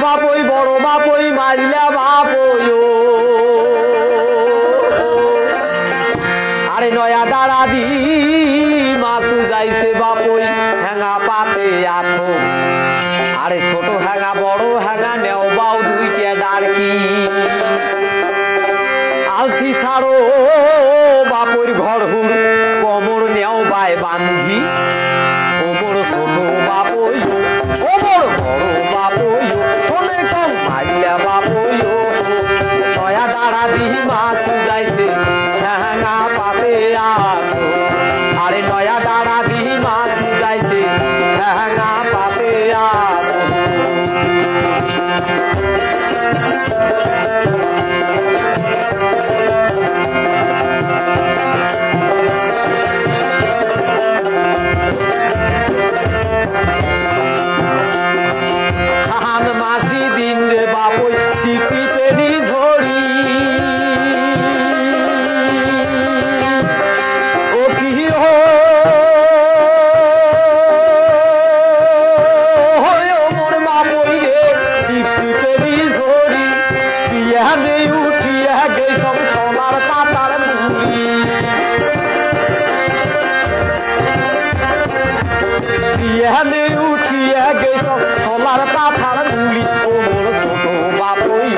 বাপই বড় বাপই মাঝলা বাপই আরে নয়া দাঁড়া দি মাছু যাইছে বাপই হ্যাঙা পাতে আছো আরে ছোট হ্যাঙা বড় হ্যাঙা নেও বাউ দুই কেডার কি আলসি ছাড়ো বাপর ঘর হুর কমর নেও বাই বান্ধি ওমর ছোট বাপই ওমর বড় বাপই শোনে কম মাইলা বাপই নয়া দাঁড়া দি মাছ যাইছে হ্যাঙা পাতে আছো আরে নয়া দাঁড়া দি মাছ যাইছে হ্যাঙা পাতে আছো উঠিয়া গেছ সোলার পাথার মুলি ওমর ছোট বাপই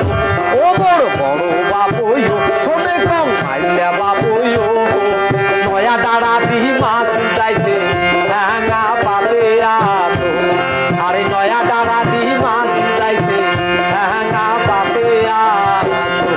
ওমর বড় বাপই শোনে কম মাইলা বাপই নয়া দাঁড়া দি মাছ যাইছে হ্যাঙা পাতে আছো আরে নয়া দাঁড়া দি মাছ যাইছে হ্যাঙা পাতে আছো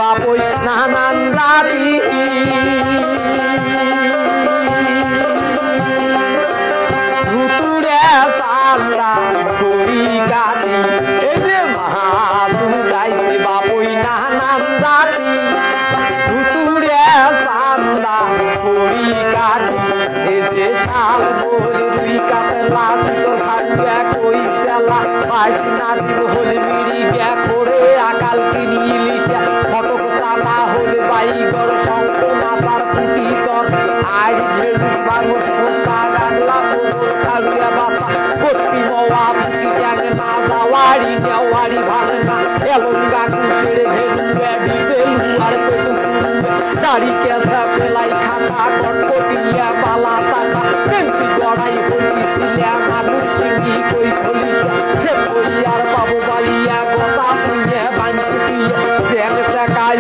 বাপই নানান দাবি ভুতুরে সাল্লা করি গাতি এই যে মাহাতু গাইছে বাপই নানান দাবি ভুতুরে সাল্লা করি গাতি এই যে শাল বলে দুই কাতে লাজি তোর ভাগ্যা কই চালা পাশ না দিব হলে মিড়ি গ্যা করে আকাল কিনি ইলিশা ফটক চালা হলে বাইগর শঙ্খ মাথার পুটি তর আই ভেলুস বাংস কোসা গাংলা কোমর খালুয়া বাসা ভর্তি মওয়া পুটি ট্যাং না যাওয়ারি নেওয়ারি ভাঙে না এলঙ্গা কুশের ভেলু ব্যাডি বেলু আর পেটু দাড়ি কেসা পেলাই খাতা কটকটিয়া বালা টাকা তেলপি গড়াই হইছিলা মানুষ সিঙ্গি কই খলিসা সে কই আর বাবু বালিয়া গদা পুইয়া বাঞ্চিয়া জ্যাং চাকায়